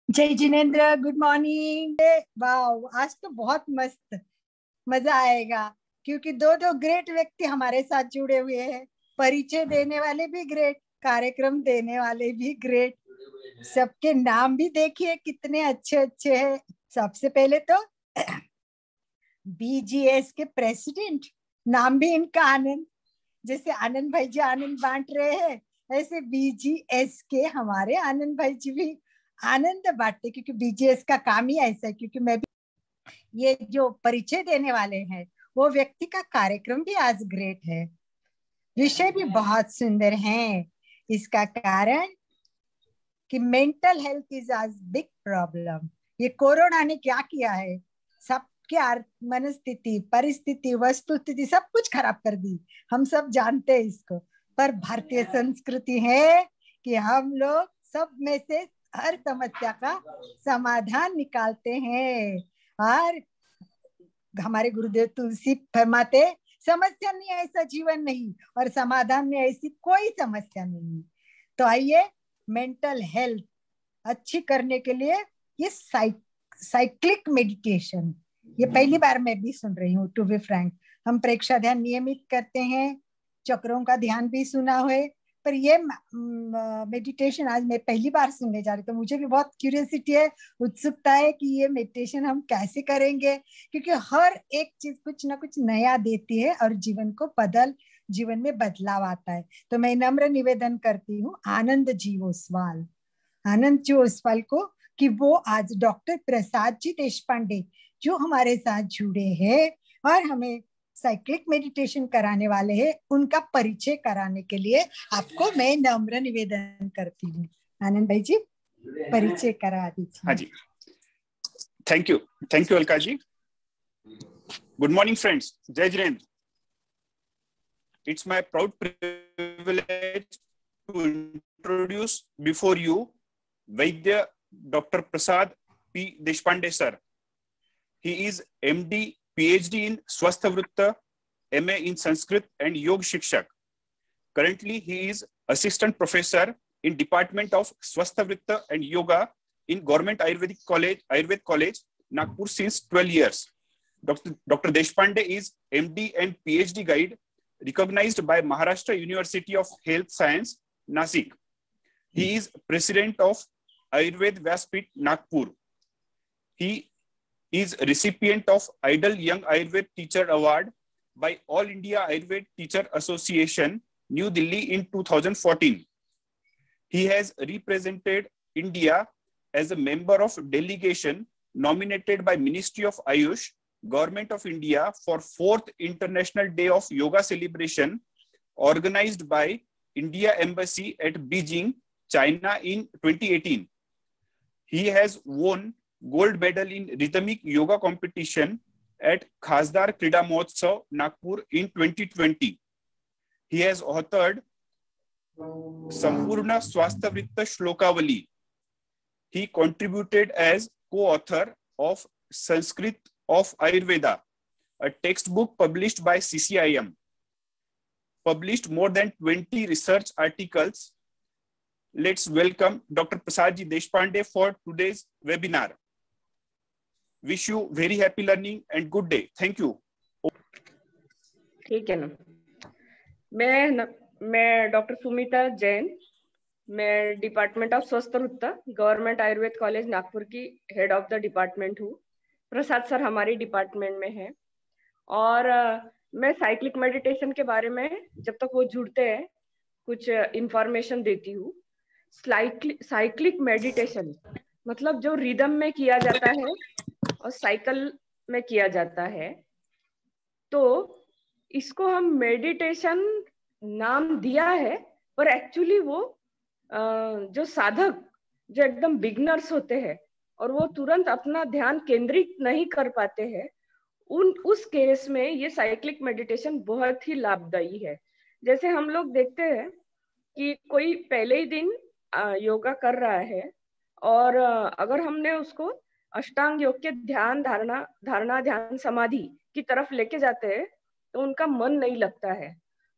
जय Jinendra, good morning. वाह, आज तो बहुत मस्त मजा आएगा क्योंकि दो दो ग्रेट व्यक्ति हमारे साथ जुड़े हुए हैं। परिचय देने वाले भी ग्रेट, कार्यक्रम देने वाले भी ग्रेट। सबके नाम भी देखिए कितने अच्छे अच्छे हैं। सबसे पहले तो बीजीएस के प्रेसिडेंट, नाम भी इनका आनंद। जैसे आनंद भाई जी आनंद बांट रहे हैं, ऐसे बीजीएस के हमारे आनंद भाई जी भी आनंद बांटते, क्योंकि बीजीएस का काम ही ऐसा है। क्योंकि मैं भी ये जो परिचय देने वाले हैं वो व्यक्ति का कार्यक्रम भी आज ग्रेट है। विषय भी बहुत सुंदर है। इसका कारण कि मेंटल हेल्थ इज आज बिग प्रॉब्लम। ये कोरोना ने क्या किया है, सबके मनस्थिति, परिस्थिति, वस्तु स्थिति सब कुछ खराब कर दी। हम सब जानते हैं इसको। पर भारतीय संस्कृति है कि हम लोग सब में से हर समस्या का समाधान निकालते हैं। और हमारे गुरुदेव तुलसी फरमाते, समस्या नहीं ऐसा जीवन नहीं, और समाधान में ऐसी कोई समस्या नहीं। तो आइए, मेंटल हेल्थ अच्छी करने के लिए ये साइक्लिक मेडिटेशन, ये पहली बार मैं भी सुन रही हूँ, टू बी फ्रैंक। हम प्रेक्षा ध्यान नियमित करते हैं, चक्रों का ध्यान भी सुना हुए, पर ये मेडिटेशन आज मैं पहली बार सुनने जा रही। तो मुझे भी बहुत क्यूरियोसिटी है, उत्सुकता है कि ये मेडिटेशन हम कैसे करेंगे, क्योंकि हर एक चीज कुछ ना कुछ नया देती है और जीवन में बदलाव आता है। तो मैं नम्र निवेदन करती हूँ आनंद जी ओसवाल को कि वो आज डॉक्टर प्रसाद जी देशपांडे जो हमारे साथ जुड़े हैं और हमें साइक्लिक मेडिटेशन कराने वाले हैं, उनका परिचय कराने के लिए आपको मैं नम्र निवेदन करती हूँ। आनंद भाई जी, परिचय करा दीजिए। हाँ ji, thank you Alka ji. Good morning friends, जय जिनेन्द्र। It's my proud privilege to introduce before you Vaidya Dr. Prasad P. Deshpande sir. He is MD, PhD in Swasthavritta, MA in Sanskrit and Yog Shikshak. Currently, he is Assistant Professor in Department of Swasthavritta and Yoga in Government Ayurved College, Nagpur since 12 years. Dr. Deshpande is MD and PhD guide recognized by Maharashtra University of Health Science, Nasik. He is president of Ayurved Vyaspit, Nagpur. He is recipient of Idol Young Ayurved Teacher Award by All India Ayurved Teacher Association, New Delhi in 2014. He has represented India as a member of delegation nominated by Ministry of Ayush, Government of India for 4th International Day of Yoga celebration organized by India Embassy at Beijing, China in 2018. He has won gold medal in rhythmic yoga competition at Khasdar Krida Mahotsav, Nagpur in 2020. He has authored Sampurna Swasthavritta Shlokavali. He contributed as co-author of Sanskrit of Ayurveda, a textbook published by CCIM, published more than 20 research articles. Let's welcome Dr. Prasad Ji Deshpande for today's webinar. Wish you very happy learning and good day. Thank you. ठीक है ना। मैं doctor Sumita Jain, मैं department of स्वस्थवृत्त, government Ayurveda college Nagpur की head of the department हूँ। प्रसाद sir हमारी department में है और मैं साइक्लिक मेडिटेशन के बारे में जब तक वो जुड़ते हैं कुछ इंफॉर्मेशन देती हूँ। साइक्लिक मेडिटेशन मतलब जो रिदम में किया जाता है और साइकिल में किया जाता है, तो इसको हम मेडिटेशन नाम दिया है, पर एक्चुअली वो जो साधक जो एकदम बिगनर्स होते हैं और वो तुरंत अपना ध्यान केंद्रित नहीं कर पाते हैं, उस केस में ये साइक्लिक मेडिटेशन बहुत ही लाभदायी है। जैसे हम लोग देखते हैं कि कोई पहले ही दिन योगा कर रहा है और अगर हमने उसको अष्टांग योग के ध्यान धारणा ध्यान समाधि की तरफ लेके जाते हैं तो उनका मन नहीं लगता है।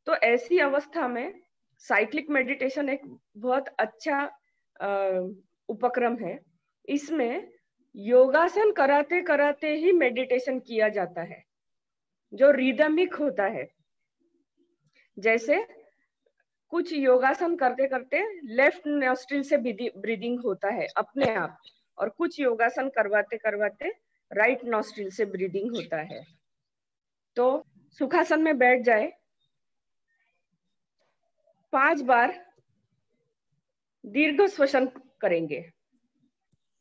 तो ऐसी अवस्था में साइक्लिक मेडिटेशन एक बहुत अच्छा उपक्रम है। इसमें योगासन कराते कराते ही मेडिटेशन किया जाता है, जो रिदमिक होता है। जैसे कुछ योगासन करते करते लेफ्ट नॉस्ट्रिल से ब्रीदिंग होता है अपने आप, और कुछ योगासन करवाते करवाते राइट नॉस्ट्रिल से ब्रीदिंग होता है। तो सुखासन में बैठ जाए, 5 बार दीर्घ श्वसन करेंगे।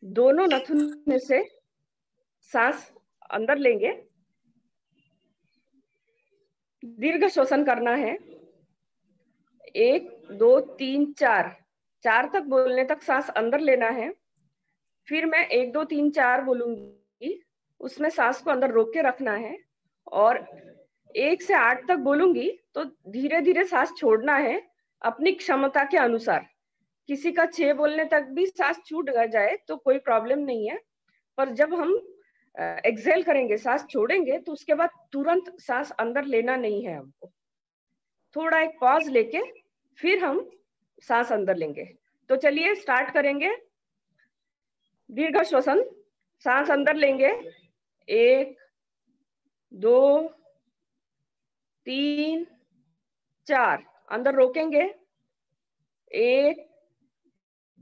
दोनों नथुन में से सांस अंदर लेंगे, दीर्घ श्वसन करना है। 1 2 3 4, 4 तक बोलने तक सांस अंदर लेना है। फिर मैं 1 2 3 4 बोलूंगी, उसमें सांस को अंदर रोक के रखना है, और 1 से 8 तक बोलूंगी तो धीरे धीरे सांस छोड़ना है अपनी क्षमता के अनुसार। किसी का 6 बोलने तक भी सांस छूट जाए तो कोई प्रॉब्लम नहीं है, पर जब हम एक्सहेल करेंगे, सांस छोड़ेंगे, तो उसके बाद तुरंत सांस अंदर लेना नहीं है हमको। थोड़ा एक पॉज लेके फिर हम सांस अंदर लेंगे। तो चलिए स्टार्ट करेंगे। दीर्घ श्वसन, सांस अंदर लेंगे, 1 2 3 4, अंदर रोकेंगे, 1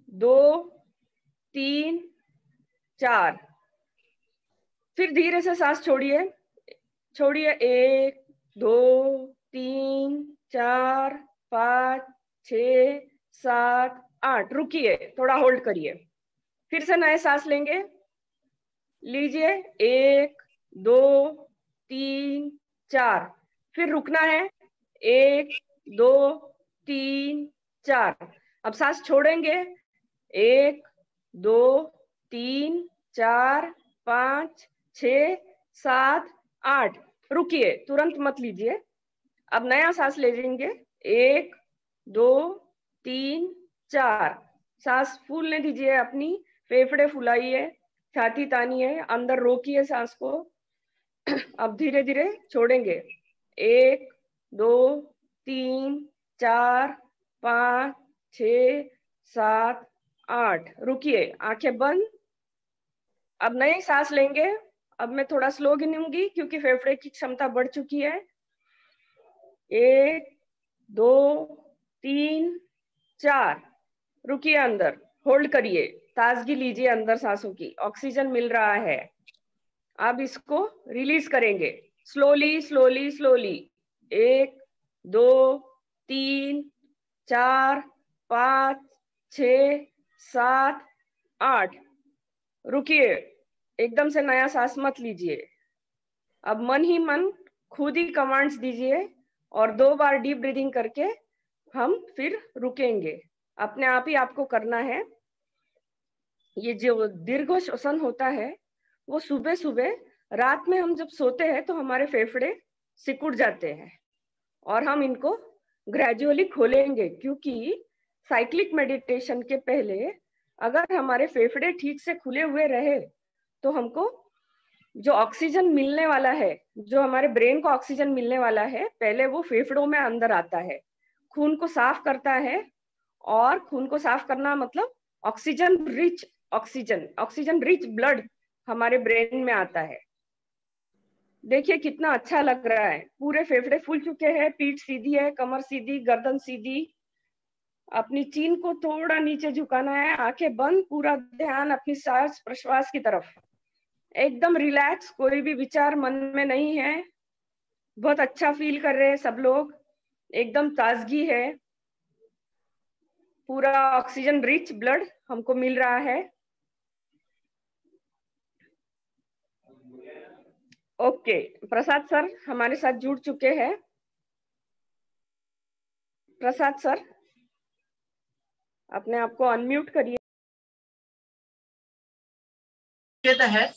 2 3 4, फिर धीरे से सांस छोड़िए, 1 2 3 4 5 6 7 8, रुकिए, थोड़ा होल्ड करिए, फिर से नए सांस लेंगे, लीजिए, 1 2 3 4, फिर रुकना है, 1 2 3 4, अब सांस छोड़ेंगे, 1 2 3 4 5 6 7 8, रुकिए, तुरंत मत लीजिए, अब नया सांस ले लेंगे, 1 2 3 4, सांस फूलने दीजिए, अपनी फेफड़े फुलाइए, छाती तानिए, अंदर रोकिए सांस को। अब धीरे धीरे छोड़ेंगे, 1 2 3 4 5 6 7 8, रुकिए, आंखें बंद। अब नई सांस लेंगे। अब मैं थोड़ा स्लो गिनूंगी क्योंकि फेफड़े की क्षमता बढ़ चुकी है। 1 2 3 4, रुकिए, अंदर होल्ड करिए, ताजगी लीजिए, अंदर सांसों की ऑक्सीजन मिल रहा है। अब इसको रिलीज करेंगे स्लोली स्लोली स्लोली। 1 2 3 4 5 6 7 8, रुकिए, एकदम से नया सांस मत लीजिए। अब मन ही मन खुद ही कमांड्स दीजिए और 2 बार डीप ब्रीदिंग करके हम फिर रुकेंगे। अपने आप ही आपको करना है। ये जो दीर्घ श्वसन होता है वो सुबह सुबह, रात में हम जब सोते हैं तो हमारे फेफड़े सिकुड़ जाते हैं, और हम इनको ग्रेजुअली खोलेंगे, क्योंकि साइक्लिक मेडिटेशन के पहले अगर हमारे फेफड़े ठीक से खुले हुए रहे तो हमको जो ऑक्सीजन मिलने वाला है, जो हमारे ब्रेन को ऑक्सीजन मिलने वाला है, पहले वो फेफड़ों में अंदर आता है, खून को साफ करता है। और खून को साफ करना मतलब ऑक्सीजन रिच ब्लड हमारे ब्रेन में आता है। देखिए कितना अच्छा लग रहा है, पूरे फेफड़े फूल चुके हैं, पीठ सीधी है, कमर सीधी, गर्दन सीधी। अपनी चीन को थोड़ा नीचे झुकाना है, आंखें बंद, पूरा ध्यान अपनी सांस प्रश्वास की तरफ, एकदम रिलैक्स, कोई भी विचार मन में नहीं है। बहुत अच्छा फील कर रहे हैं सब लोग, एकदम ताजगी है, पूरा ऑक्सीजन रिच ब्लड हमको मिल रहा है। ओके, प्रसाद सर हमारे साथ जुड़ चुके हैं। प्रसाद सर, अपने आप को अनम्यूट करिए। तहत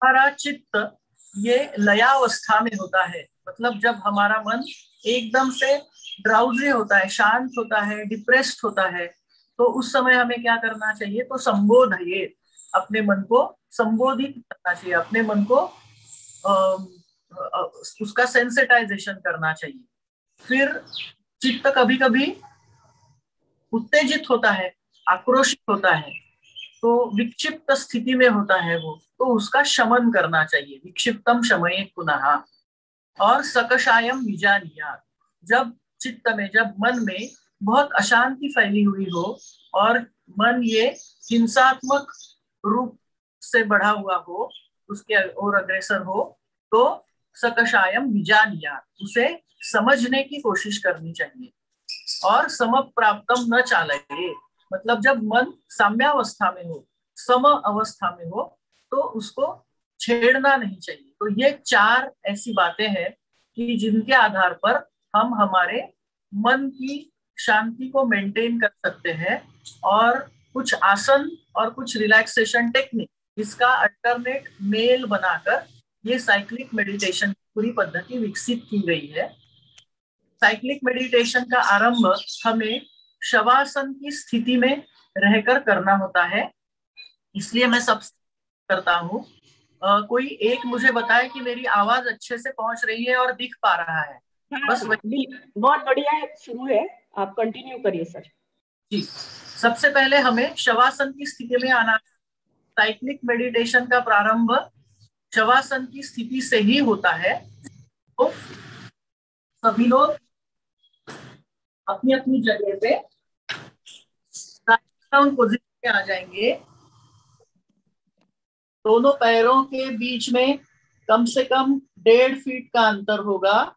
हमारा चित्त ये लयावस्था में होता है, मतलब जब हमारा मन एकदम से ड्राउजी होता है, शांत होता है, डिप्रेस्ड होता है, तो उस समय हमें क्या करना चाहिए? तो संबोधिए, अपने मन को संबोधित करना चाहिए, अपने मन को उसका सेंसिटाइजेशन करना चाहिए। फिर चित्त कभी कभी उत्तेजित होता है, आक्रोशित होता है, तो विक्षिप्त स्थिति में होता है वो, तो उसका शमन करना चाहिए, विक्षिप्तम शमयेत् पुनः। और सकषायम विजानीयात्, जब चित्त में, जब मन में बहुत अशांति फैली हुई हो और मन ये हिंसात्मक रूप से बढ़ा हुआ हो, उसके और अग्रसर हो, तो सकषायम विजानीयात्, उसे समझने की कोशिश करनी चाहिए। और समप्राप्तम न चालये, मतलब जब मन साम्यावस्था में हो, सम अवस्था में हो, तो उसको छेड़ना नहीं चाहिए। तो ये 4 ऐसी बातें हैं कि जिनके आधार पर हम हमारे मन की शांति को मेंटेन कर सकते हैं। और कुछ आसन और कुछ रिलैक्सेशन टेक्निक, इसका अल्टरनेट मेल बनाकर ये साइक्लिक मेडिटेशन की पूरी पद्धति विकसित की गई है। साइक्लिक मेडिटेशन का आरंभ हमें शवासन की स्थिति में रहकर करना होता है, इसलिए मैं सब करता हूँ। कोई एक मुझे बताए कि मेरी आवाज अच्छे से पहुंच रही है और दिख पा रहा है। बस बहुत बढ़िया है, शुरू है, आप कंटिन्यू करिए सर। जी, सबसे पहले हमें शवासन की स्थिति में आना। साइक्लिक मेडिटेशन का प्रारंभ शवासन की स्थिति से ही होता है। तो सभी लोग अपनी अपनी जगह पे पोजीशन में आ जाएंगे। दोनों पैरों के बीच में कम से कम 1.5 फीट का अंतर होगा।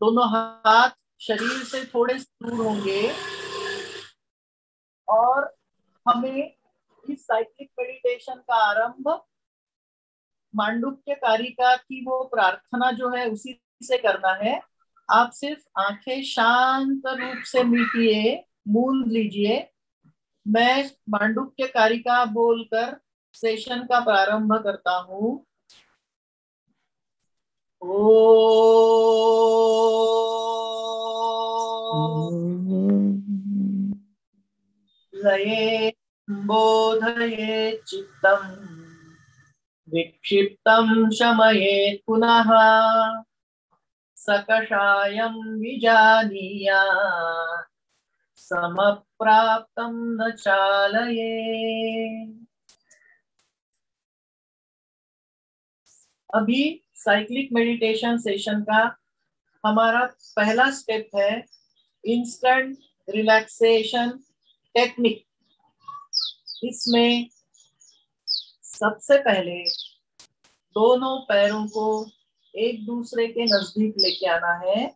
दोनों हाथ शरीर से थोड़े दूर होंगे। और हमें इस साइक्लिक मेडिटेशन का आरंभ मांडुक्य कारिका की वो प्रार्थना जो है उसी से करना है। आप सिर्फ आंखें शांत रूप से मीटिए, मूंद लीजिए। मैं मांडुक्य कारिका बोलकर सेशन का प्रारंभ करता हूँ। लये बोधये चित्तम विक्षिप्तम शमयेत् पुनः सकषायं विजानीयात् समप्राप्तं न चालयेत्। अभी साइक्लिक मेडिटेशन सेशन का हमारा पहला स्टेप है इंस्टेंट रिलैक्सेशन टेक्निक। इसमें सबसे पहले दोनों पैरों को एक दूसरे के नजदीक लेके आना है।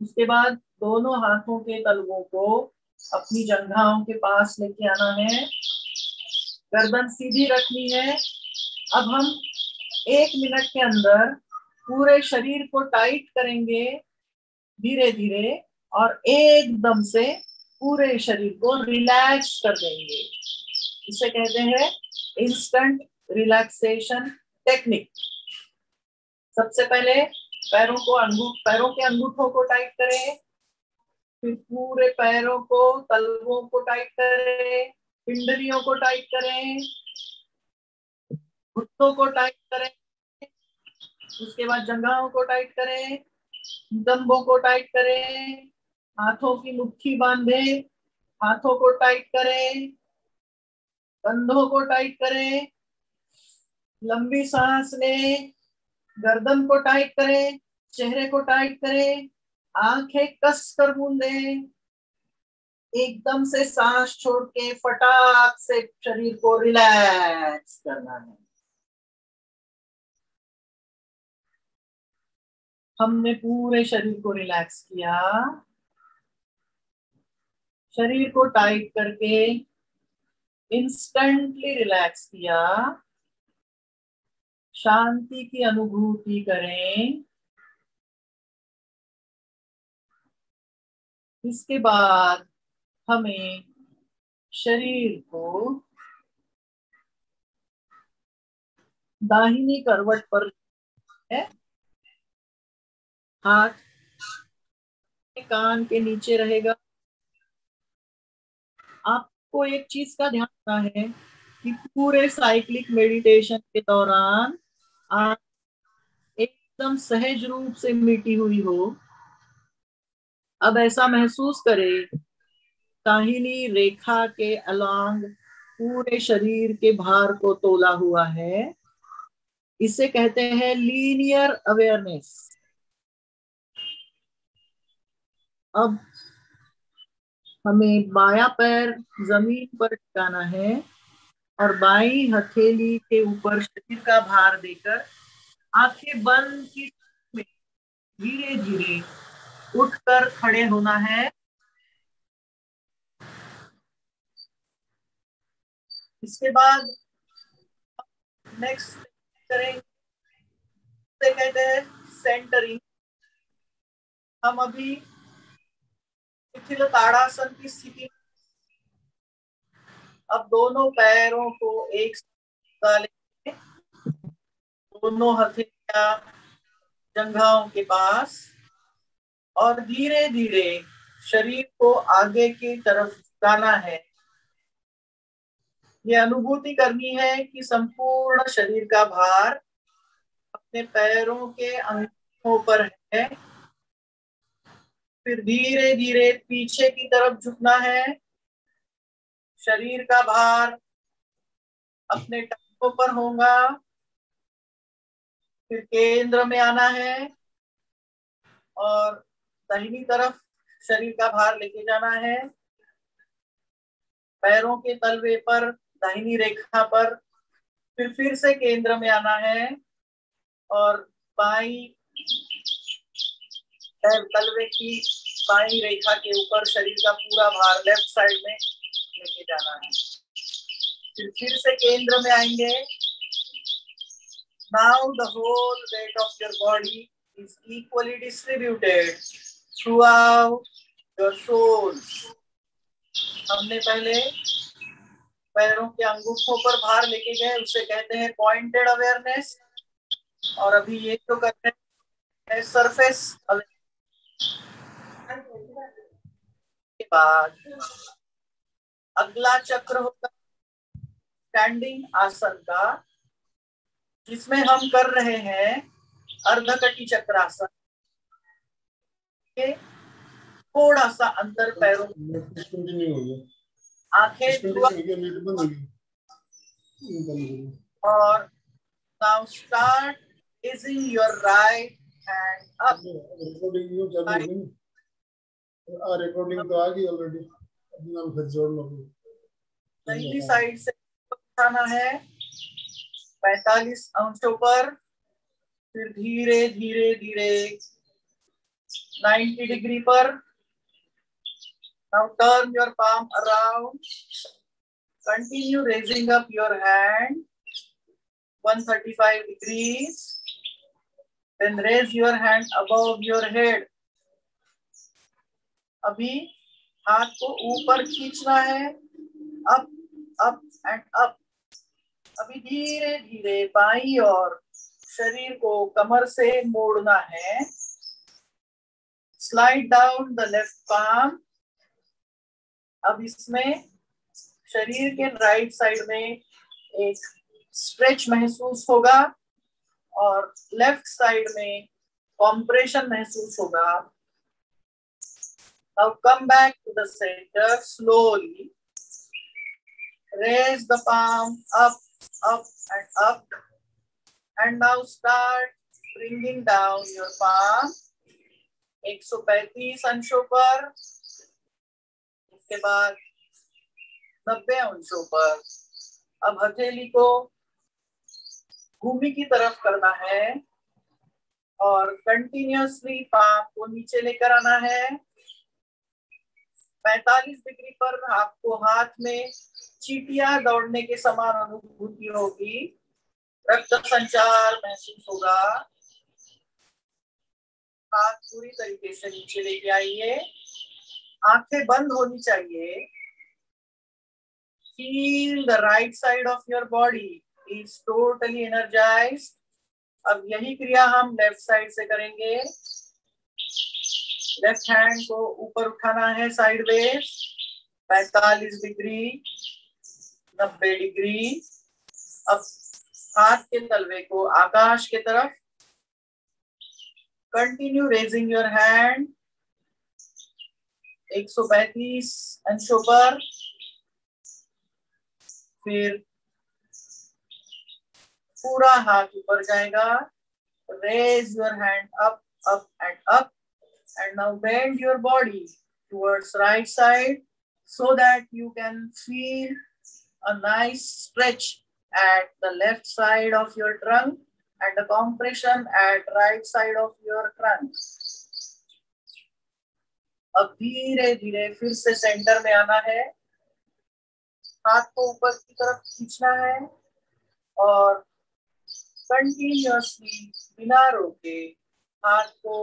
उसके बाद दोनों हाथों के तलवों को अपनी जंघाओं के पास लेके आना है। गर्दन सीधी रखनी है। अब हम 1 मिनट के अंदर पूरे शरीर को टाइट करेंगे धीरे धीरे, और एकदम से पूरे शरीर को रिलैक्स कर देंगे। इसे कहते हैं इंस्टेंट रिलैक्सेशन टेक्निक। सबसे पहले पैरों के अंगूठों को टाइट करें, फिर पूरे पैरों को, तलवों को टाइट करें, पिंडलियों को टाइट करें, घुटनों को टाइट करें, उसके बाद जंघाओं को टाइट करें, नितंबों को टाइट करें, हाथों की मुट्ठी बांधे, हाथों को टाइट करें, कंधों को टाइट करें, लंबी सांस लें, गर्दन को टाइट करें, चेहरे को टाइट करें, आंखें कस कर मूंदें। एकदम से सांस छोड़ के फटाक से शरीर को रिलैक्स करना है। हमने पूरे शरीर को रिलैक्स किया। शरीर को टाइट करके इंस्टेंटली रिलैक्स किया। शांति की अनुभूति करें। इसके बाद हमें शरीर को दाहिनी करवट पर है। हाथ कान के नीचे रहेगा। आपको एक चीज का ध्यान रखना है कि पूरे साइक्लिक मेडिटेशन के दौरान आप एकदम सहज रूप से मीटी हुई हो। अब ऐसा महसूस करें दाहिनी रेखा के अलोंग पूरे शरीर के भार को तोला हुआ है, इसे कहते हैं लीनियर अवेयरनेस। अब हमें बायां पैर जमीन पर टिकाना है और बाईं हथेली के ऊपर शरीर का भार देकर आंखें बंद की में धीरे धीरे उठकर खड़े होना है। इसके बाद नेक्स्ट करेंगे, कहते हैं सेंटरिंग। हम अभी शिथिल ताड़ासन की स्थिति में अब दोनों पैरों को एक साथ डालेंगे, दोनों हथेलियां जंघाओं के पास, और धीरे धीरे शरीर को आगे की तरफ झुकाना है। ये अनुभूति करनी है कि संपूर्ण शरीर का भार अपने पैरों के अंगूठों पर है। फिर धीरे धीरे पीछे की तरफ झुकना है, शरीर का भार अपने टांगों पर होगा। फिर केंद्र में आना है और दाहिनी तरफ शरीर का भार लेके जाना है, पैरों के तलवे पर दाहिनी रेखा पर। फिर से केंद्र में आना है और बाईं तलवे की बाईं रेखा के ऊपर शरीर का पूरा भार लेफ्ट साइड में लेके जाना है। फिर से केंद्र में आएंगे। Now the whole weight of your body is equally distributed throughout your soles. हमने पहले पैरों के अंगूठों पर भार लेके गए, उसे कहते हैं पॉइंटेड अवेयरनेस, और अभी ये तो करते हैं सरफेस अवेयरनेस। के बाद अगला चक्र होगा स्टैंडिंग आसन का, जिसमें हम कर रहे हैं अर्धकटी चक्रासन। थोड़ा सा अंतर पैरों, आंखें और now start raising your right hand up. Recording तो आ गई ऑलरेडी, अभी हम फिर जोड़ लो। दाहिनी साइड से उठाना है 45 अंशों पर, फिर धीरे धीरे धीरे 90 डिग्री पर। Now turn your palm around, continue raising up your hand 135 degrees, then raise your hand above your head. अभी हाथ को ऊपर खींचना है, अप अप एंड अप। अभी धीरे धीरे बाईं ओर शरीर को कमर से मोड़ना है। Slide down the left palm. अब इसमें शरीर के राइट साइड में एक स्ट्रेच महसूस होगा और लेफ्ट साइड में कॉम्प्रेशन महसूस होगा। Now come back to the center slowly. Raise the palm up, up and up. And now start bringing down your palm 135 अंशों पर, उसके बाद 90 अंशों पर। अब हथेली को भूमि की तरफ करना है और कंटिन्यूअसली पाम को नीचे लेकर आना है। 45 डिग्री पर आपको हाथ में चींटियां दौड़ने के समान अनुभूति होगी, रक्त संचार महसूस होगा। हाथ पूरी तरीके से नीचे लेके आइए, आंखें बंद होनी चाहिए। Feel the right side of your body is totally energized. अब यही क्रिया हम लेफ्ट साइड से करेंगे। लेफ्ट हैंड को ऊपर उठाना है साइडवेज 45 डिग्री, 90 डिग्री। अब हाथ के तलवे को आकाश के तरफ। कंटिन्यू रेजिंग योर हैंड 135 अंशों पर। फिर पूरा हाथ ऊपर जाएगा. Raise your hand up, up and up, and now bend your body towards right side so that you can feel a nice stretch at the left side of your trunk and a compression at right side of your trunk. अब धीरे धीरे फिर से centre में आना है. हाथ को ऊपर की तरफ खींचना है और कंटिन्यूअसली बिना रोके हाथ को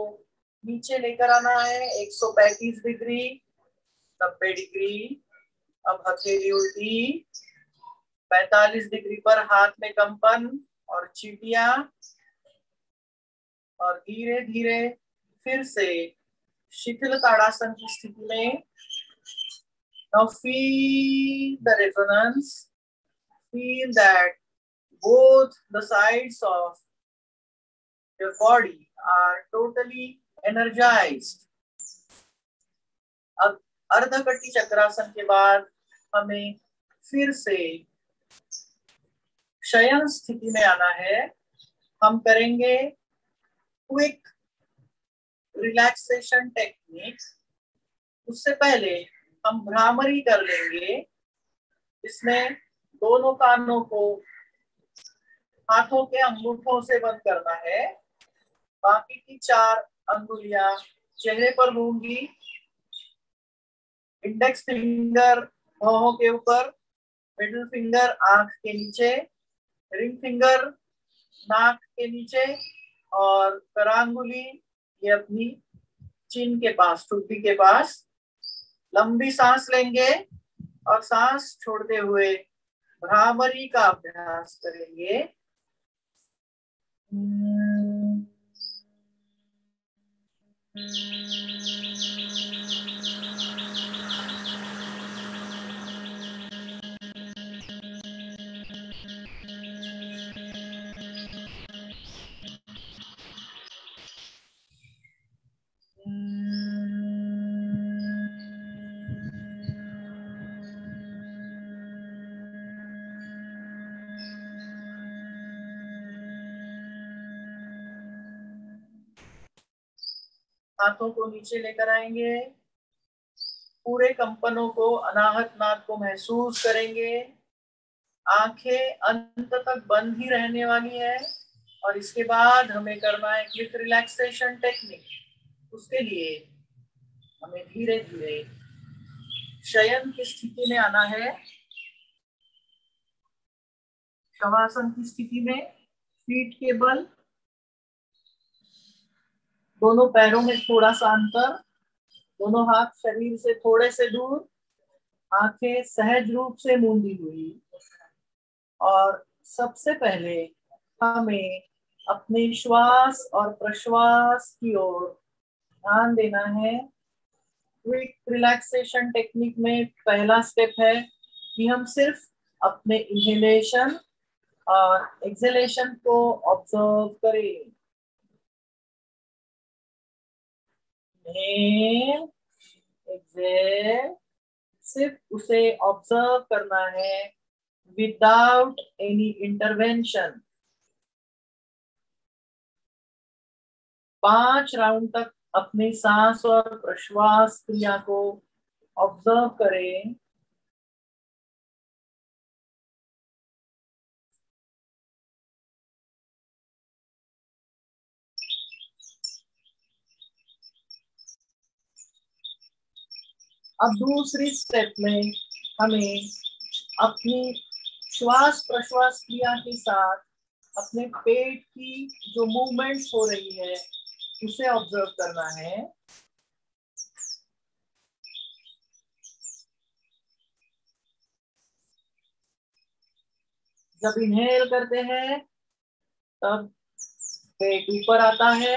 नीचे लेकर आना है. 135 डिग्री, 90 डिग्री. अब हथेली उल्टी. 45 डिग्री पर हाथ में कंपन और चींटियां. और धीरे धीरे फिर से शिथिल ताड़ासन की स्थिति में. Now feel the resonance. Feel that both the sides of your body are totally energized. अब अर्धकटी चक्रासन के बाद हमें फिर से शयन स्थिति में आना है. हम करेंगे क्विक रिलैक्सेशन टेक्निक. उससे पहले हम भ्रामरी कर लेंगे. इसमें दोनों कानों को हाथों के अंगूठों से बंद करना है. बाकी की 4 अंगुलियां चेहरे पर होंगी. इंडेक्स फिंगर भौहों के ऊपर, मिडिल फिंगर आंख के नीचे, रिंग फिंगर नाक के नीचे और करांगुली ये अपनी चिन के पास, ठुड्डी के पास. लंबी सांस लेंगे और सांस छोड़ते हुए भ्रामरी का अभ्यास करेंगे. हाथों को नीचे लेकर आएंगे. पूरे कंपनों को, अनाहत नाद को महसूस करेंगे. आंखें अंत तक बंद ही रहने वाली है और इसके बाद हमें करना है क्विक रिलैक्सेशन टेक्निक. उसके लिए हमें धीरे धीरे शयन की स्थिति में आना है. शवासन की स्थिति में फीट के बल, दोनों पैरों में थोड़ा सा अंतर, दोनों हाथ शरीर से थोड़े से दूर, आंखें सहज रूप से मूंदी हुई. और सबसे पहले हमें अपने श्वास और प्रश्वास की ओर ध्यान देना है. क्विक रिलैक्सेशन टेक्निक में पहला स्टेप है कि हम सिर्फ अपने इनहेलेशन और एक्सहेलेशन को ऑब्जर्व करें. इनहेल, एक्सहेल, सिर्फ उसे ऑब्जर्व करना है विदाउट एनी इंटरवेंशन. 5 राउंड तक अपने सांस और प्रश्वास क्रिया को ऑब्जर्व करें. अब दूसरी स्टेप में हमें अपनी श्वास प्रश्वास क्रिया के साथ अपने पेट की जो मूवमेंट्स हो रही है उसे ऑब्जर्व करना है. जब इनहेल करते हैं तब पेट ऊपर आता है.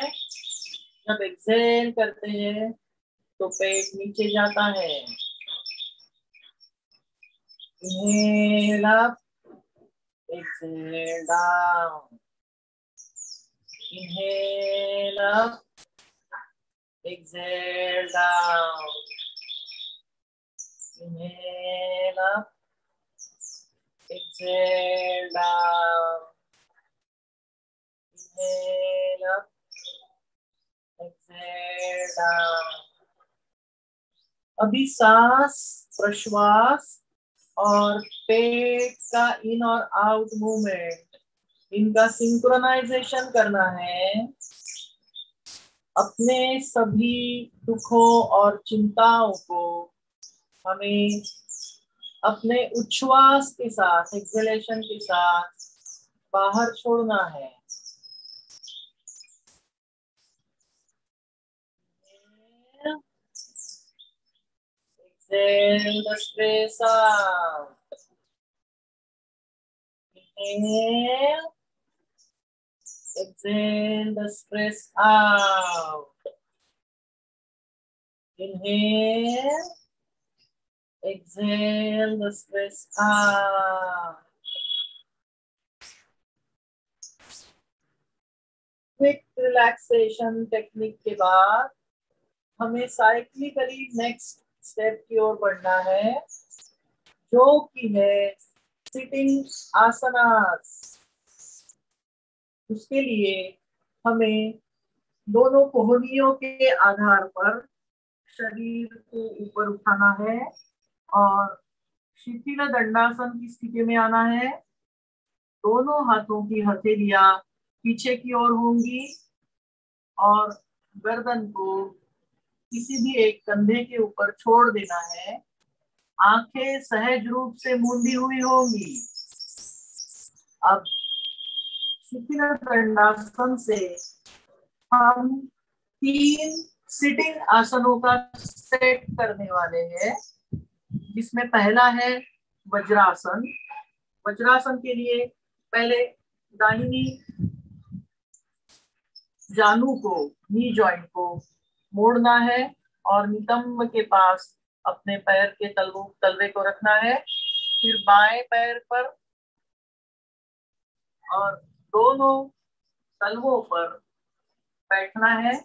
जब एक्सहेल करते हैं तो पेट नीचे जाता है. Inhale up, exhale down. Inhale up, exhale down. Inhale up, exhale down, inhale up, exhale down. अभी सांस प्रश्वास और पेट का इन और आउट मूवमेंट, इनका सिंक्रोनाइजेशन करना है। अपने सभी दुखों और चिंताओं को हमें अपने उच्छ्वास के साथ, एक्सहेलेशन के साथ बाहर छोड़ना है। Exhale the stress out. Inhale. Exhale the stress out. Inhale. Exhale the stress out. Quick relaxation technique के बाद हमें साइक्लिकली नेक्स्ट स्टेप की ओर बढ़ना है, जो कि है सिटिंग आसनास। उसके लिए हमें दोनों कोहनियों के आधार पर शरीर को ऊपर उठाना है और शिथिल दंडासन की स्थिति में आना है। दोनों हाथों की हथेलियां पीछे की ओर होंगी और गर्दन को किसी भी एक कंधे के ऊपर छोड़ देना है। आंखें सहज रूप से मूंदी हुई होंगी। अब शिथिल दंडासन से हम 3 सिटिंग आसनों का सेट करने वाले हैं, जिसमें पहला है वज्रासन। वज्रासन के लिए पहले दाहिनी जानू को, नी जॉइंट को मोड़ना है और नितंब के पास अपने पैर के तलवे को रखना है। फिर बाएं पैर पर और दोनों तलवों पर बैठना है।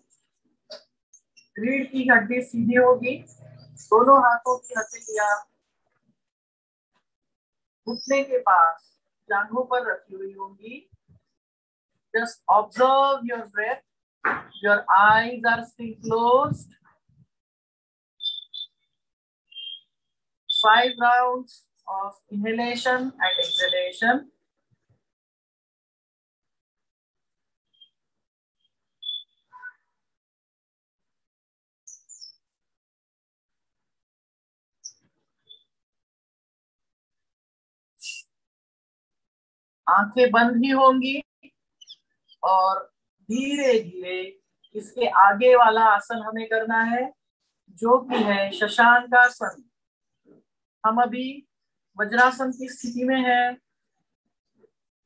रीढ़ की हड्डी सीधी होगी। दोनों हाथों की हथेलियां घुटने के पास जांघों पर रखी हुई होंगी। Just observe your breath. Your eyes are still closed. 5 rounds of inhalation and exhalation. आंखें बंद ही होंगी और धीरे धीरे इसके आगे वाला आसन हमें करना है, जो कि है शशांकासन। हम अभी वज्रासन की स्थिति में हैं।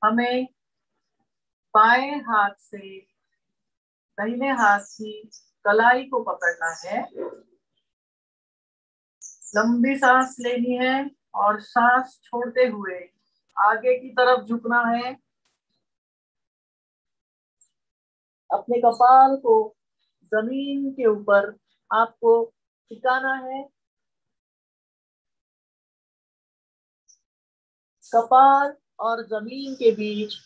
हमें बाएं हाथ से दाहिने हाथ की कलाई को पकड़ना है। लंबी सांस लेनी है और सांस छोड़ते हुए आगे की तरफ झुकना है। अपने कपाल को जमीन के ऊपर आपको टिकाना है। कपाल और जमीन के बीच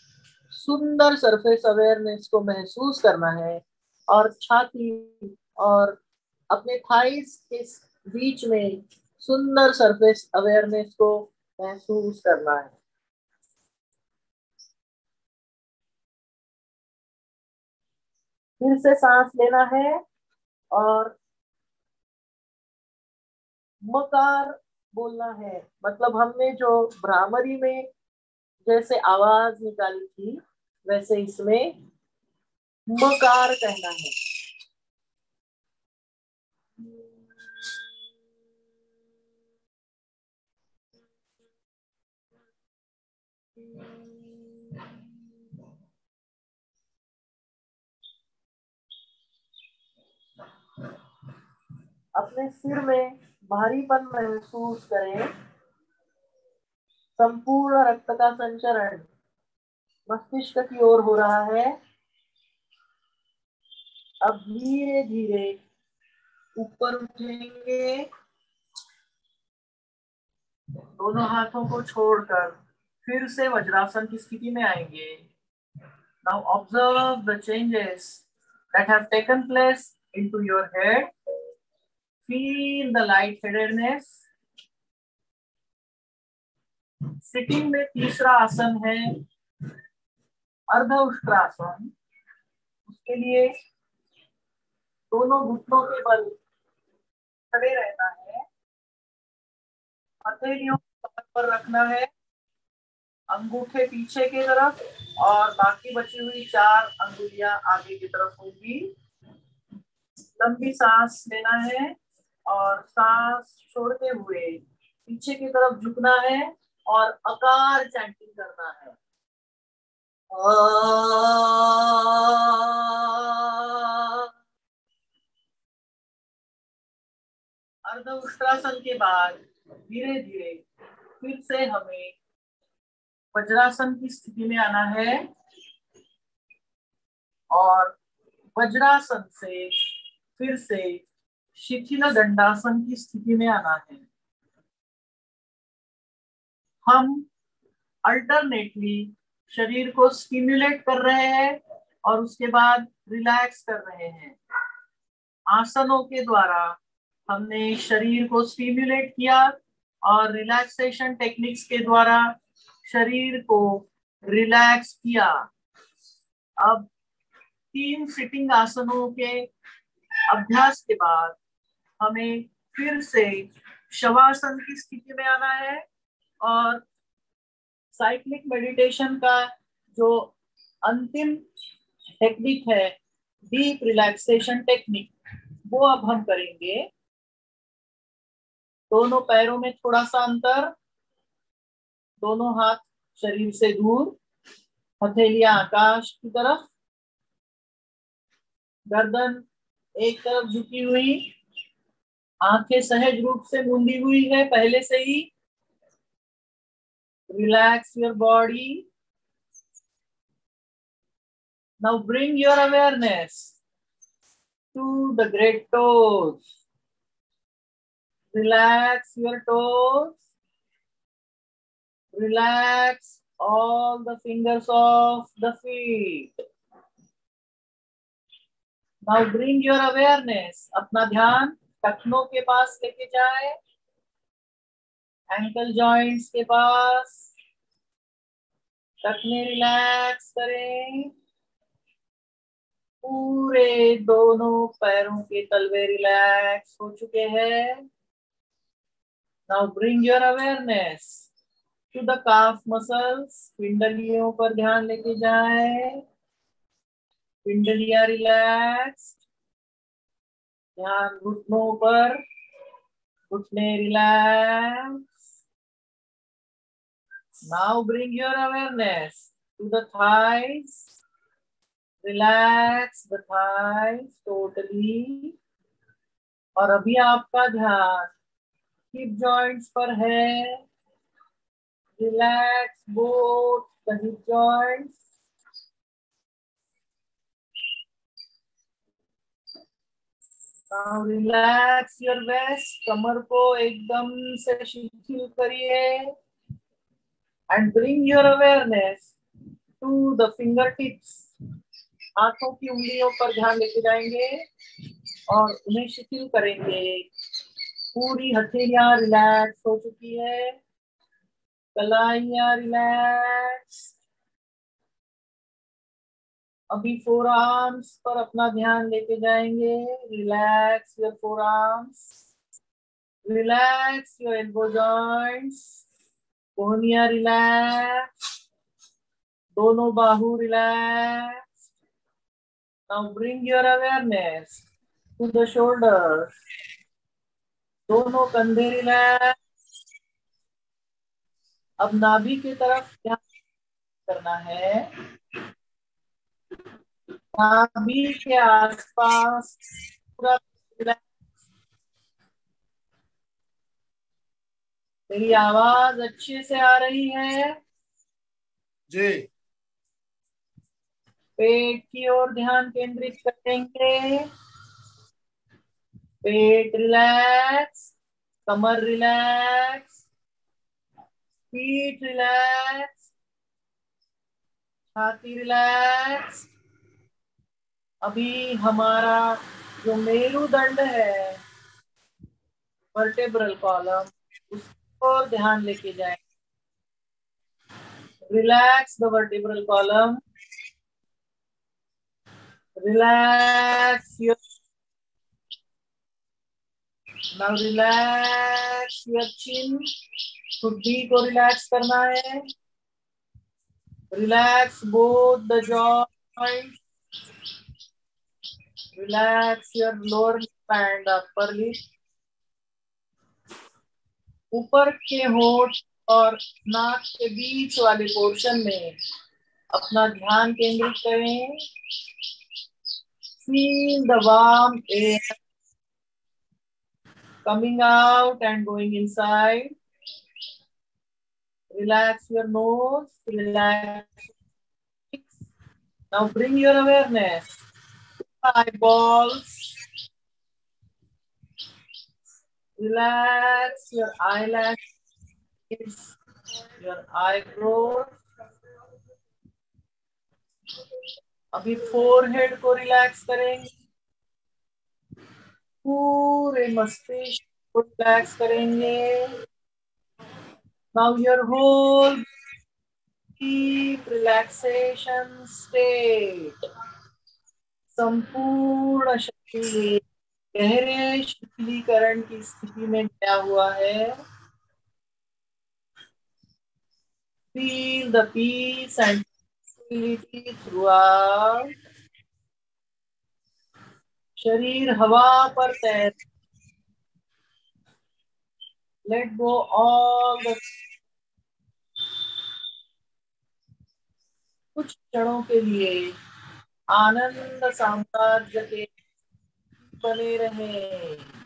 सुंदर सरफेस अवेयरनेस को महसूस करना है और छाती और अपने थाइस के बीच में सुंदर सरफेस अवेयरनेस को महसूस करना है। फिर से सांस लेना है और मकार बोलना है। मतलब हमने जो भ्रामरी में जैसे आवाज निकाली थी, वैसे इसमें मकार कहना है। अपने सिर में भारीपन महसूस करें। संपूर्ण रक्त का संचरण मस्तिष्क की ओर हो रहा है। अब धीरे धीरे ऊपर उठेंगे, दोनों हाथों को छोड़कर फिर से वज्रासन की स्थिति में आएंगे। Now observe the changes that have taken place into your head. Feel the lightheadedness. Sitting में तीसरा आसन है अर्ध उष्ट्रासन। उसके लिए दोनों घुटनों के बल खड़े रहना है, हथेलियों को कमर पर रखना है, अंगूठे पीछे की तरफ और बाकी बची हुई 4 अंगुलियां आगे की तरफ होगी। लंबी सांस लेना है और सांस छोड़ते हुए पीछे की तरफ झुकना है और अकार चैंटिंग करना है। अर्ध उष्ट्रासन के बाद धीरे धीरे फिर से हमें वज्रासन की स्थिति में आना है और वज्रासन से फिर से शिथिल दंडासन की स्थिति में आना है। हम अल्टरनेटली शरीर को स्टिम्युलेट कर रहे हैं और उसके बाद रिलैक्स कर रहे हैं। आसनों के द्वारा हमने शरीर को स्टिम्युलेट किया और रिलैक्सेशन टेक्निक्स के द्वारा शरीर को रिलैक्स किया। अब 3 सिटिंग आसनों के अभ्यास के बाद हमें फिर से शवासन की स्थिति में आना है और साइक्लिक मेडिटेशन का जो अंतिम टेक्निक है डीप रिलैक्सेशन टेक्निक, वो अब हम करेंगे। दोनों पैरों में थोड़ा सा अंतर, दोनों हाथ शरीर से दूर, हथेलियां आकाश की तरफ, गर्दन एक तरफ झुकी हुई, आंखें सहज रूप से मूंदी हुई है पहले से ही। Relax your body. Now bring your awareness to the great toes. Relax your toes. Relax all the fingers of the feet. Now bring your awareness. अपना ध्यान टखनों के पास लेके जाए, एंकल जॉइंट्स के पास। टखने रिलैक्स करें। पूरे दोनों पैरों के तलवे रिलैक्स हो चुके हैं। Now bring your awareness to the calf muscles. पिंडलियों पर ध्यान लेके जाए। पिंडलियां रिलैक्स। ध्यान घुटनों पर, घुटने relax. Now bring your awareness to the thighs. Relax the thighs totally. और अभी आपका ध्यान हिप जॉइंट्स पर है। Relax both the hip joints. Now relax your waist. कमर को एकदम से शिथिल करिए and bring your awareness to the fingertips. हाथों की उंगलियों पर ध्यान लेके जाएंगे और उन्हें शिथिल करेंगे। पूरी हथेलियां रिलैक्स हो चुकी है, कलाइयां रिलैक्स। अभी फोर आर्म्स पर अपना ध्यान लेके जाएंगे। Relax your forearms. Relax your elbow joints. कोहनियां रिलैक्स। दोनों बाहु relax. Now bring your awareness to the shoulders. दोनों कंधे रिलैक्स। अब नाभि की तरफ ध्यान करना है। नाभि के आसपास पूरा रिलैक्स। मेरी आवाज अच्छे से आ रही है जी। पेट की ओर ध्यान केंद्रित करेंगे। पेट रिलैक्स, कमर रिलैक्स, पीठ रिलैक्स, छाती रिलैक्स। अभी हमारा जो मेरुदंड है, वर्टेब्रल कॉलम, उसको ध्यान लेके जाए। Relax the vertebral column, relax your, now relax your chin, ठुड्डी को रिलैक्स करना है। Relax both the joint, relax your lower lip and upper lip. ऊपर के होंठ और नाक के बीच वाले पोर्शन में अपना ध्यान केंद्रित करें। Feel the warm air coming out and going inside. Relax your nose, relax. Now bring your awareness to the eyeballs. Relax your eyelashes, your eyebrows. अभी फोरहेड को रिलैक्स करेंगे, पूरे मस्तिष्क को रिलैक्स करेंगे। Now your whole deep relaxation state, संपूर्ण शरीर गहरे शीतलीकरण की स्थिति में गया हुआ है। Feel the peace and tranquility throughout. शरीर हवा पर तैर, let go all the, कुछ क्षणों के लिए आनंद साम्राज्य के बने रहे।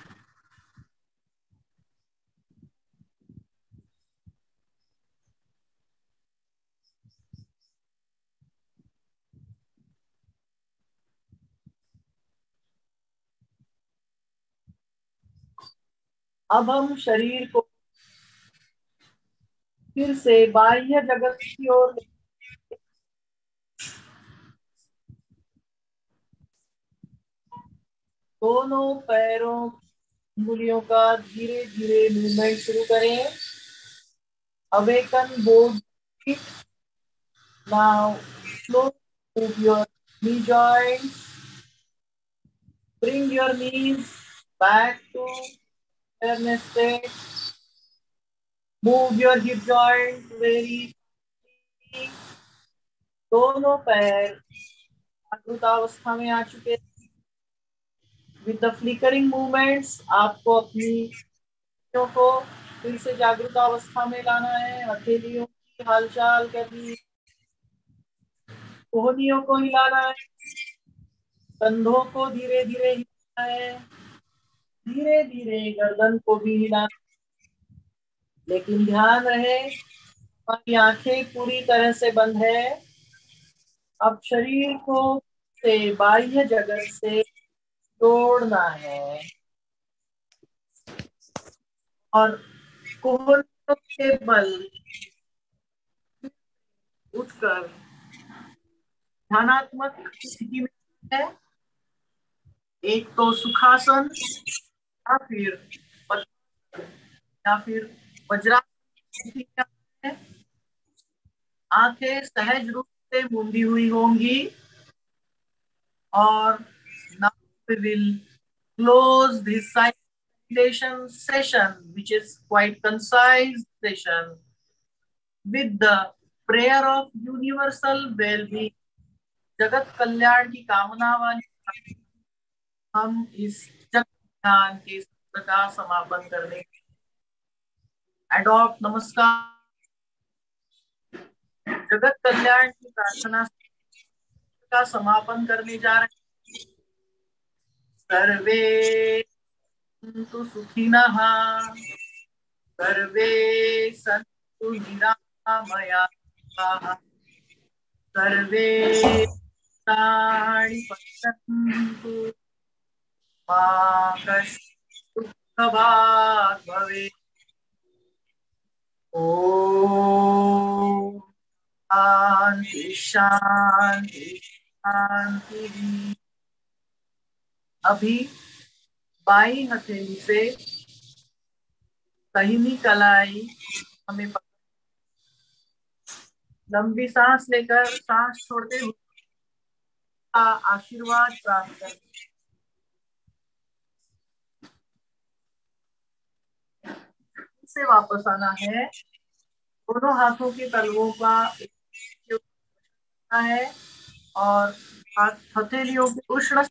अब हम शरीर को फिर से बाह्य जगत की ओर, दोनों पैरों उंगलियों का धीरे धीरे मूवमेंट शुरू करें। Awaken both feet, now slowly move your knee joints, bring your knees back to awareness state, move your hip joint very slowly. दोनों पैर जागृत अवस्था में आ चुके हैं। With the flickering movements, आपको अपनी हथेलियों को फिर से जागृत अवस्था में लाना है। हथेलियों की हालचाल करनी, कोहनियों को हिलाना है, कंधों को धीरे धीरे हिलाना है, धीरे धीरे गर्दन को भी हिलाना, लेकिन ध्यान रहे हमारी आंखें पूरी तरह से बंद है। अब शरीर को से बाह्य जगत से जोड़ना है और कोहनियों के बल उठकर ध्यानात्मक स्थिति में है। एक तो सुखासन या फिर वज्रासन है। आंखें सहज रूप से मूंदी हुई होंगी और now we will close this meditation session, which is quite concise session, with the prayer of universal well-being. जगत कल्याण की कामना वाली हम इस जगत ध्यान के सत्र का समापन करने, एडॉप्ट नमस्कार, जगत कल्याण की प्रार्थना का समापन करने जा रहे हैं। सर्वे सन्तु सुखिनः, सर्वे सन्तु निरामयाः, सर्वे भद्राणि पश्यन्तु, मा कश्चित् दुःखभाग् भवेत्। ओम शांति शांति शांति। अभी बाई हथेली से दाहिनी कलाई हमें लंबी सांस लेकर सांस छोड़ते हुए आशीर्वाद प्राप्त कर से वापस आना है। दोनों हाथों के तलवों का है और हथेलियों के उष्ण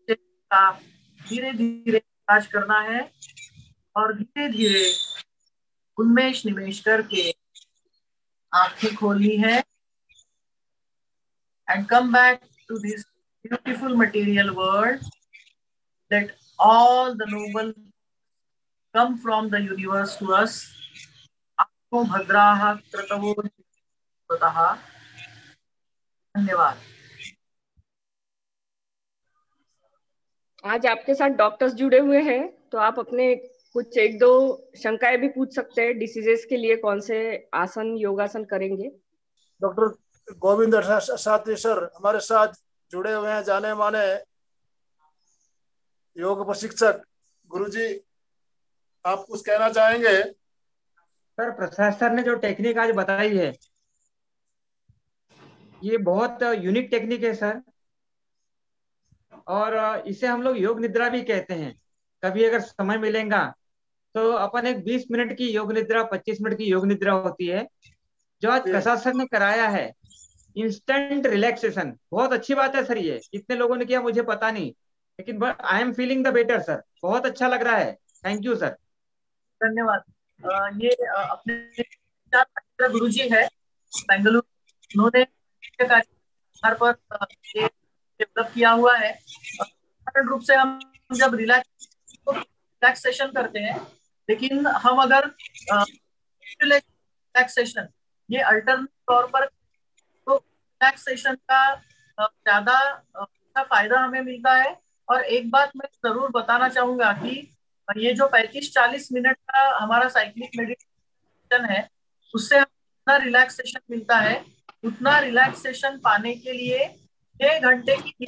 का धीरे धीरे इलाज करना है और धीरे धीरे उन्मेष निवेश करके आंखें खोलनी है and come back to this beautiful material world that all the noble come from the universe to us. आपको भद्राः क्रतवो स्वतः। धन्यवाद। आज आपके साथ डॉक्टर्स जुड़े हुए हैं, तो आप अपने कुछ एक दो शंकाएं भी पूछ सकते हैं। डिसीजेस के लिए कौन से आसन योगासन करेंगे? डॉक्टर गोविंद शास्त्री सर हमारे साथ जुड़े हुए हैं, जाने माने योग प्रशिक्षक। गुरुजी, आप कुछ कहना चाहेंगे? सर, प्रसाद सर ने जो टेक्निक आज बताई है, ये बहुत यूनिक टेक्निक है सर, और इसे हम लोग योग निद्रा भी कहते हैं। कभी अगर समय मिलेगा तो अपन एक 20 मिनट की योग निद्रा, 25 मिनट की योग निद्रा होती है, जो आज प्रसाद सर ने कराया है। इंस्टेंट रिलैक्सेशन, बहुत अच्छी बात है सर। ये कितने लोगों ने किया मुझे पता नहीं, लेकिन I am feeling the better sir. बहुत अच्छा लग रहा है। Thank you sir. धन्यवाद। ये अपने गुरुजी है बेंगलुरु, उन्होंने पर ये डेवलप किया हुआ है। साधारण रूप से हम जब रिलैक्सेशन करते हैं, लेकिन हम अगर रिलैक्सेशन ये अल्टरनेट तौर पर, तो रिलैक्सेशन का ज्यादा अच्छा फायदा हमें मिलता है। और एक बात मैं जरूर बताना चाहूंगा कि ये जो 35-40 मिनट का हमारा साइक्लिक मेडिटेशन है, उससे हमें जितना रिलैक्सेशन मिलता है, उतना रिलैक्सेशन पाने के लिए 6 घंटे की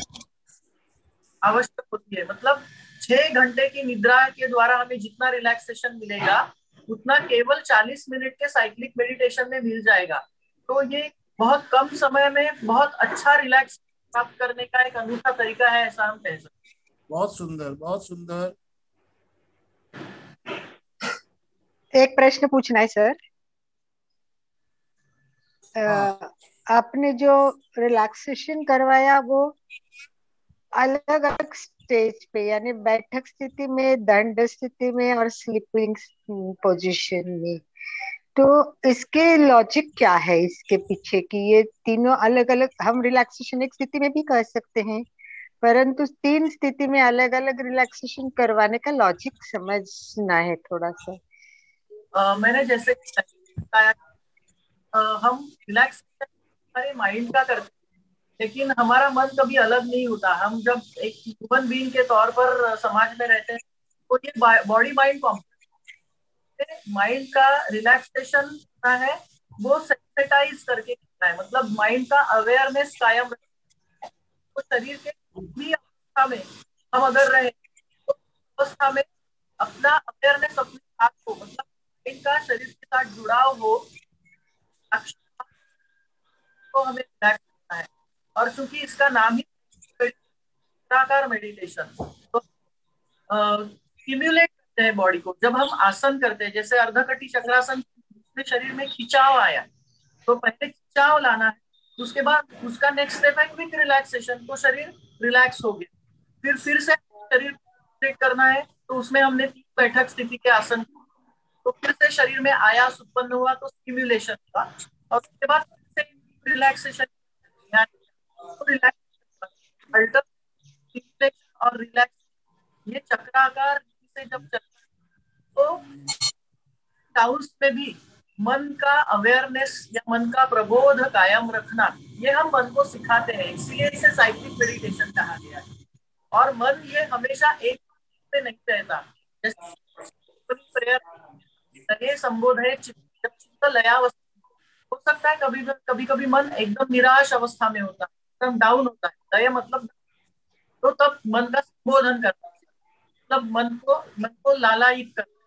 आवश्यक होती है। मतलब 6 घंटे की निद्रा के द्वारा हमें जितना रिलैक्सेशन मिलेगा, उतना केवल 40 मिनट के साइक्लिक मेडिटेशन में मिल जाएगा। तो ये बहुत कम समय में बहुत अच्छा रिलैक्स प्राप्त करने का एक अनूठा तरीका है, ऐसा हम कह सकते हैं। बहुत सुंदर, बहुत सुंदर। एक प्रश्न पूछना है सर। आपने जो रिलैक्सेशन करवाया वो अलग अलग स्टेज पे, यानी बैठक स्थिति में, दंड स्थिति में और स्लीपिंग पोजीशन में, तो इसके लॉजिक क्या है इसके पीछे कि ये तीनों अलग अलग? हम रिलैक्सेशन एक स्थिति में भी कर सकते हैं, परंतु 3 स्थिति में अलग अलग रिलैक्सेशन करवाने का लॉजिक समझना है थोड़ा सा। मैंने जैसे बताया, हम रिलैक्स हमारे माइंड का करते हैं, लेकिन हमारा मन कभी अलग नहीं होता। हम जब एक ह्यूमन बीइंग के तौर पर समाज में रहते हैं, तो ये बॉडी माइंड कॉम्प्लेक्स, माइंड का रिलैक्सेशन होता है वो सेंसिटाइज करके करना है। मतलब माइंड का अवेयरनेस कायम रखना है। तो शरीर के भी अवस्था में हम अगर रहे, तो अवस्था में अपना अवेयरनेस अपने साथ हो, मतलब माइंड का शरीर के साथ जुड़ाव हो, तो हमें रिलैक्स करना है। और चूंकि इसका नाम ही निराकार मेडिटेशन, तो स्टिम्युलेट करते हैं बॉडी को। जब हम आसन करते हैं, जैसे अर्धकटी चक्रासन में शरीर में खिंचाव आया, तो पहले खिंचाव लाना है, उसके बाद उसका नेक्स्ट स्टेप है क्विक रिलैक्सेशन, तो शरीर रिलैक्स हो गया। फिर से शरीर को करना है, तो उसमें हमने 3 बैठक स्थिति के आसन, तो फिर से शरीर में आयास उत्पन्न हुआ, तो स्टिम्युलेशन हुआ। और उसके बाद रिलैक्सेशन, और रिलैक्स, ये चक्राकार से जब चलता, तो टाउस में भी मन का अवेयरनेस या मन का प्रबोध कायम रखना, ये हम मन को सिखाते हैं, इसलिए इसे साइक्लिक मेडिटेशन कहा गया है। और मन ये हमेशा एक पे नहीं रहता। जैसे प्रेयर संबोध है, जब लयावस्था। हो सकता है कभी कभी मन एकदम निराश अवस्था में होता है, एकदम डाउन होता है, लय मतलब, तो तब मन का संबोधन करना चाहिए, मतलब मन को लालायित करना।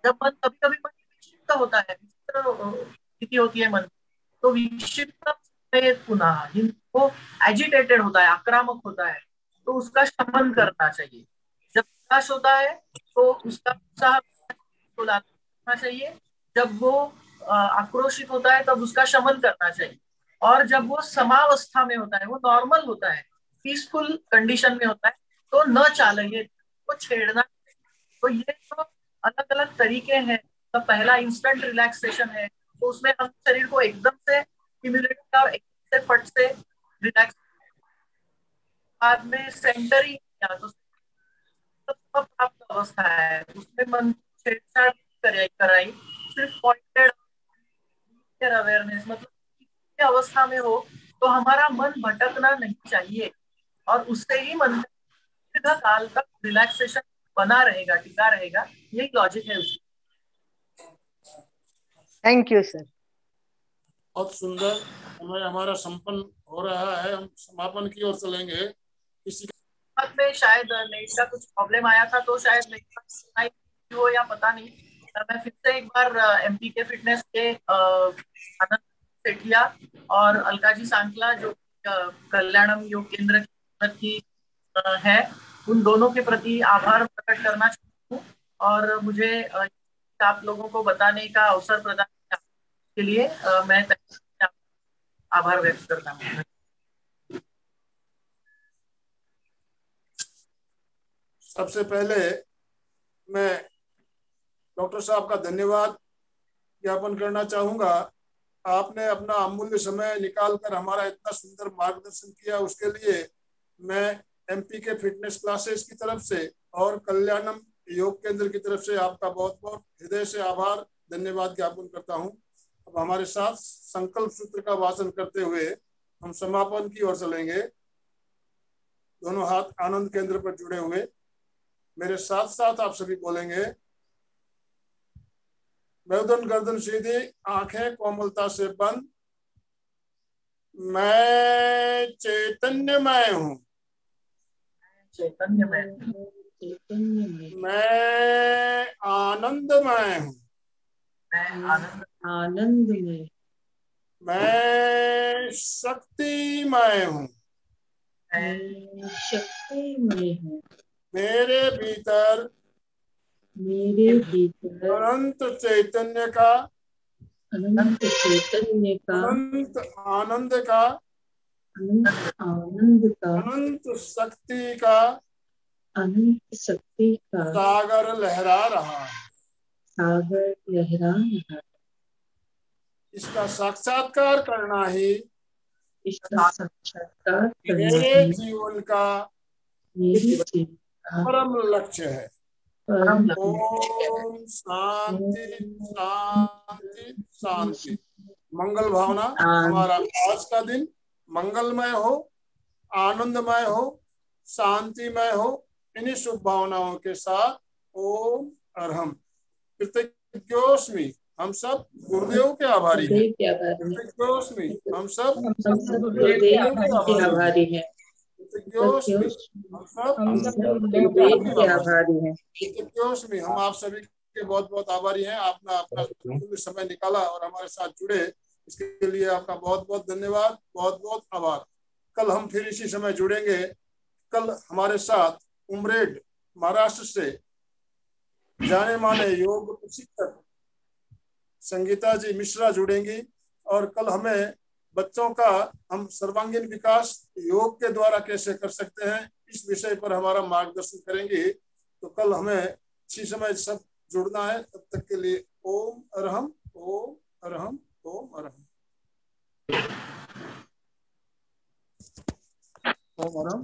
जब मन कभी कभी मन विक्षिप्त होता है, स्थिति होती है मन, तो विक्षिप्त पुनः जिनको एजिटेटेड होता है, आक्रामक होता है, तो उसका शमन करना चाहिए। जब निराश होता है तो उसका उत्साह को लाना चाहिए, जब वो आक्रोशित होता है तब उसका शमन करना चाहिए, और जब वो समावस्था में होता है, वो नॉर्मल होता है, पीसफुल कंडीशन में होता है, तो न चालिए, को छेड़ना। तो ये तो अलग अलग तरीके हैं। तो पहला इंस्टेंट रिलैक्सेशन है, तो उसमें हम शरीर को एकदम से स्टिमुलेट और एकदम से फट से रिलैक्स, बाद में सेंटरिंग किया तो प्राप्त अवस्था है, उसमें मन छेड़छाड़ कराई, सिर्फ पॉइंटेड अवेयरनेस, मतलब अवस्था में हो तो हमारा मन भटकना नहीं चाहिए, और उससे ही मन दीर्घ काल तक रिलैक्सेशन बना रहेगा, टिका रहेगा। यही लॉजिक है उसकी। Thank you sir. बहुत सुंदर। समय हमारा संपन्न हो रहा है, हम समापन की ओर चलेंगे। किसी में शायद नेट का कुछ प्रॉब्लम आया था, तो शायद नेट हो या पता नहीं। मैं फिर से एक बार एमपी के फिटनेस के आनंद सेठिया और अलकाजी सांकला जो कल्याणम योग केंद्र की है, उन दोनों के प्रति आभार प्रकट करना चाहता हूँ, और मुझे आप लोगों को बताने का अवसर प्रदान के लिए मैं आभार व्यक्त करता हूँ। सबसे पहले मैं डॉक्टर साहब का धन्यवाद ज्ञापन करना चाहूंगा। आपने अपना अमूल्य समय निकालकर हमारा इतना सुंदर मार्गदर्शन किया, उसके लिए मैं एमपी के फिटनेस क्लासेस की तरफ से और कल्याणम योग केंद्र की तरफ से आपका बहुत बहुत हृदय से आभार धन्यवाद ज्ञापन करता हूं। अब हमारे साथ संकल्प सूत्र का वाचन करते हुए हम समापन की ओर चलेंगे। दोनों हाथ आनंद केंद्र पर जुड़े हुए मेरे साथ साथ आप सभी बोलेंगे। मेरुदंड गर्दन सीधी, आंखें कोमलता से बंद। मैं चैतन्यमय हूँ, चैतन्यमय, मैं आनंदमय हूँ, आनंदमय, मैं शक्तिमय हूँ, शक्तिमय हूँ, मेरे भीतर अनंत चैतन्य का, अनंत चैतन्य का, अनंत आनंद का, आनंद का, अनंत शक्ति का, अनंत शक्ति का सागर लहरा रहा है। सागर लहरा रहा। इसका साक्षात्कार करना ही इसका साक्षात्कार करना मेरे जीवन का मेरे जीवन का परम लक्ष्य है। परम ओम शांति शांति शांति। मंगल भावना। हमारा आज का दिन मंगलमय हो, आनंदमय हो, शांतिमय हो। इन्हीं शुभ भावनाओं के साथ ओम अरहम। कृतज्ञोस्मि। हम सब गुरुदेव के आभारी हैं। कृतज्ञोस्मि। हम सब गुरुदेव के आभारी हैं। कृतज्ञोस्मि। हम सब गुरुदेव के आभारी हैं। कृतज्ञोस्मि। हम आप सभी के बहुत बहुत आभारी हैं। आपने अपना समय निकाला और हमारे साथ जुड़े, इसके लिए आपका बहुत बहुत धन्यवाद, बहुत बहुत आभार। कल हम फिर इसी समय जुड़ेंगे। कल हमारे साथ उमरेड महाराष्ट्र से जाने माने योग प्रशिक्षक संगीता जी मिश्रा जुड़ेंगी, और कल हमें बच्चों का हम सर्वांगीण विकास योग के द्वारा कैसे कर सकते हैं, इस विषय पर हमारा मार्गदर्शन करेंगे। तो कल हमें इसी समय सब जुड़ना है। तब तक के लिए ओम अरहम, ओम अरहम, ओम अरहम, ओम अरहम।